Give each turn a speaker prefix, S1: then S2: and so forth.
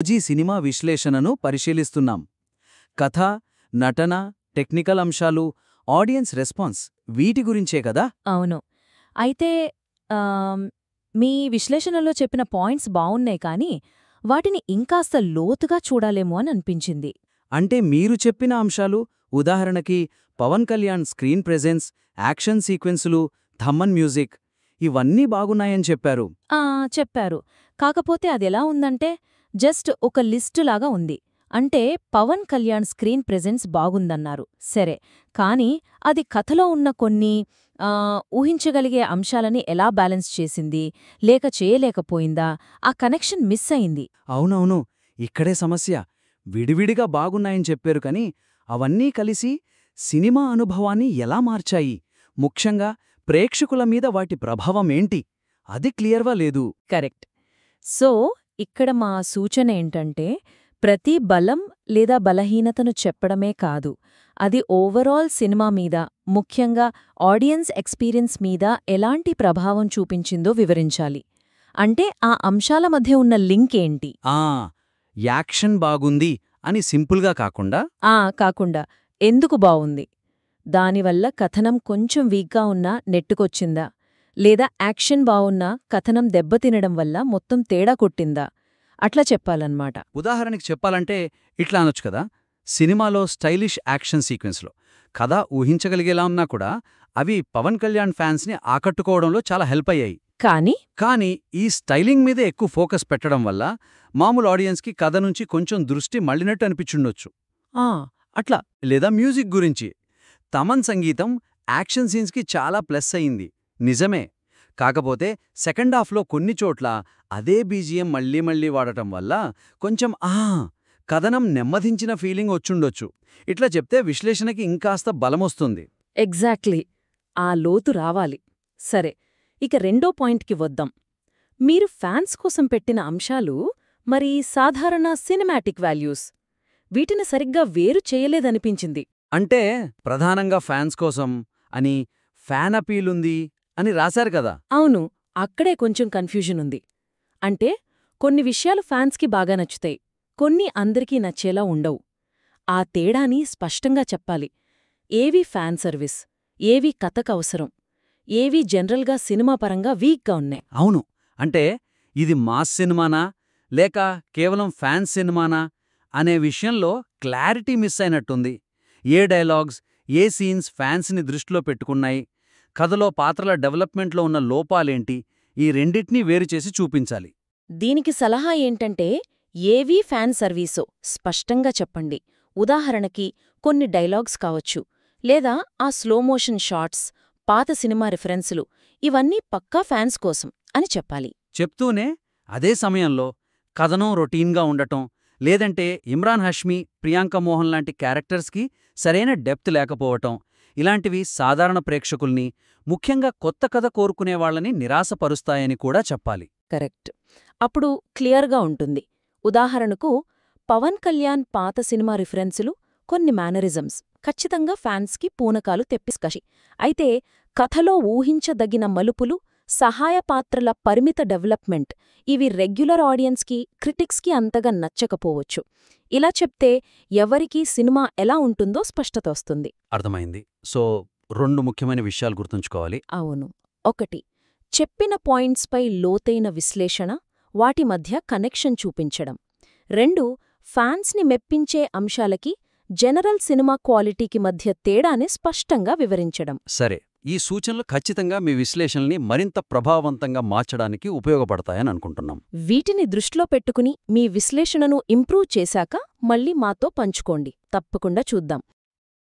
S1: Cinema విశ్లేషణను పరిశీలిస్తున్నాం. కథ, నటన, టెక్నికల్ అంశాలు, ఆడియన్స్ రెస్పాన్స్ వీటి గురించే కదా?
S2: అవును. అయితే మీ విశ్లేషణలో చెప్పిన పాయింట్స్ బావున్నాయి కానీ, వాటిని ఇంకాస్త లోతుగా చూడాలేమో అని అనిపించింది.
S1: అంటే మీరు చెప్పిన అంశాలు, ఉదాహరణకి Pawan Kalyan screen presence, action సీక్వెన్సులు, థమ్మన్ మ్యూజిక్ ఇవన్నీ బాగున్నాయని చెప్పారు.
S2: చెప్పారు. కాకపోతే అదెలా ఉందంటే, జస్ట్ ఒక లిస్టులాగా ఉంది. అంటే పవన్ కళ్యాణ్ స్క్రీన్ ప్రెజెన్స్ బాగుందన్నారు, సరే. కానీ అది కథలో ఉన్న కొన్ని ఊహించగలిగే అంశాలని ఎలా బ్యాలెన్స్ చేసింది, లేక చేయలేకపోయిందా, ఆ కనెక్షన్ మిస్ అయింది.
S1: అవునవును, ఇక్కడే సమస్య. విడివిడిగా బాగున్నాయని చెప్పారు కానీ, అవన్నీ కలిసి సినిమా అనుభవాన్ని ఎలా మార్చాయి, ముఖ్యంగా ప్రేక్షకుల మీద వాటి ప్రభావమేంటి, అది క్లియర్గా లేదు.
S2: కరెక్ట్. సో ఇక్కడ మా సూచన ఏంటంటే, ప్రతి బలం లేదా బలహీనతను చెప్పడమే కాదు, అది ఓవరాల్ సినిమా మీద, ముఖ్యంగా ఆడియన్స్ ఎక్స్పీరియన్స్ మీద ఎలాంటి ప్రభావం చూపించిందో వివరించాలి. అంటే ఆ అంశాల మధ్య ఉన్న లింక్ ఏంటి.
S1: యాక్షన్ బాగుంది అని సింపుల్గా
S2: కాకుండా ఎందుకు బావుంది, దానివల్ల కథనం కొంచెం వీక్గా ఉన్నా నెట్టుకొచ్చిందా, లేదా యాక్షన్ బావున్నా కథనం దెబ్బతినడం వల్ల మొత్తం తేడా కొట్టిందా, అట్లా చెప్పాలన్నమాట.
S1: ఉదాహరణకి చెప్పాలంటే ఇట్లా అనొచ్చు కదా, సినిమాలో స్టైలిష్ యాక్షన్ సీక్వెన్స్లో కథ ఊహించగలిగేలా ఉన్నా కూడా అవి పవన్ కళ్యాణ్ ఫ్యాన్స్ని ఆకట్టుకోవడంలో చాలా హెల్ప్ అయ్యాయి. కానీ ఈ స్టైలింగ్ మీదే ఎక్కువ ఫోకస్ పెట్టడం వల్ల మామూలు ఆడియన్స్కి కథ నుంచి కొంచెం దృష్టి మళ్ళినట్టు అనిపించుండొచ్చు. అట్లా. లేదా మ్యూజిక్ గురించి, తమన్ సంగీతం యాక్షన్ సీన్స్కి చాలా ప్లస్ అయింది, నిజమే. కాకపోతే సెకండ్ హాఫ్లో కొన్ని చోట్ల అదే బీజిఎం మళ్ళీ మళ్ళీ వాడటం వల్ల కొంచెం కథనం నెమ్మదించిన ఫీలింగ్ వచ్చుండొచ్చు. ఇట్లా చెప్తే విశ్లేషణకి ఇంకాస్త బలమొస్తుంది.
S2: ఎగ్జాక్ట్లీ, ఆ లోతు రావాలి. సరే, ఇక రెండో పాయింట్కి వద్దాం. మీరు ఫ్యాన్స్ కోసం పెట్టిన అంశాలు, మరి సాధారణ సినిమాటిక్ వాల్యూస్, వీటిని సరిగ్గా వేరు చేయలేదనిపించింది.
S1: అంటే ప్రధానంగా ఫ్యాన్స్ కోసం అని ఫ్యాన్ అపీలుంది అని రాశారు కదా.
S2: అవును, అక్కడే కొంచెం కన్ఫ్యూజన్ ఉంది. అంటే కొన్ని విషయాలు ఫ్యాన్స్కి బాగా నచ్చుతాయి, కొన్ని అందరికీ నచ్చేలా ఉండవు. ఆ తేడాని స్పష్టంగా చెప్పాలి. ఏవి ఫ్యాన్ సర్వీస్, ఏవి కథకు అవసరం, ఏవి జనరల్గా సినిమా పరంగా వీక్గా ఉన్నాయి.
S1: అవును, అంటే ఇది మాస్ సినిమానా లేక కేవలం ఫ్యాన్స్ సినిమానా అనే విషయంలో క్లారిటీ మిస్ అయినట్టుంది. ఏ డైలాగ్స్, ఏ సీన్స్ ఫ్యాన్స్ని దృష్టిలో పెట్టుకున్నాయి, కథలో పాత్రల డెవలప్మెంట్లో ఉన్న లోపాలేంటి, ఈ రెండిటినీ వేరుచేసి చూపించాలి.
S2: దీనికి సలహా ఏంటంటే, ఏవీ ఫ్యాన్ సర్వీసో స్పష్టంగా చెప్పండి. ఉదాహరణకి కొన్ని డైలాగ్స్ కావచ్చు, లేదా ఆ స్లోమోషన్ షాట్స్, పాత సినిమా రిఫరెన్సులు, ఇవన్నీ పక్కా ఫ్యాన్స్ కోసం అని చెప్పాలి.
S1: చెప్తూనే అదే సమయంలో కథనం రొటీన్గా ఉండటం, లేదంటే ఇమ్రాన్ హష్మీ, ప్రియాంక మోహన్ లాంటి క్యారెక్టర్స్కి సరైన డెప్త్ లేకపోవటం, ఇలాంటివి సాధారణ ప్రేక్షకుల్ని, ముఖ్యంగా కొత్త కథ కోరుకునేవాళ్లని నిరాశపరుస్తాయని కూడా చెప్పాలి.
S2: కరెక్ట్. అప్పుడు క్లియర్గా ఉంటుంది. ఉదాహరణకు పవన్ కళ్యాణ్ పాత సినిమా రిఫరెన్సులు, కొన్ని మేనరిజమ్స్ ఖచ్చితంగా ఫ్యాన్స్కి పూనకాలు తెప్పిస్కషి. అయితే కథలో ఊహించదగిన మలుపులు, సహాయ పాత్రల పరిమిత డెవలప్మెంట్, ఇవి రెగ్యులర్ ఆడియన్స్కి, క్రిటిక్స్కి అంతగా నచ్చకపోవచ్చు. ఇలా చెప్తే ఎవరికీ సినిమా ఎలా ఉంటుందో స్పష్టత వస్తుంది.
S1: అర్థమైంది. సో 2 ముఖ్యమైన విషయాలు గుర్తుంచుకోవాలి.
S2: అవును. 1, చెప్పిన పాయింట్స్పై లోతైన విశ్లేషణ, వాటి మధ్య కనెక్షన్ చూపించడం. 2, ఫ్యాన్స్ని మెప్పించే అంశాలకి, జనరల్ సినిమా క్వాలిటీకి మధ్య తేడాని స్పష్టంగా వివరించడం.
S1: సరే, ఈ సూచనలు ఖచ్చితంగా మీ విశ్లేషణల్ని మరింత ప్రభావవంతంగా మార్చడానికి ఉపయోగపడతాయని అనుకుంటున్నాం.
S2: వీటిని దృష్టిలో పెట్టుకుని మీ విశ్లేషణను ఇంప్రూవ్ చేశాక మళ్ళీ మాతో పంచుకోండి, తప్పకుండా చూద్దాం.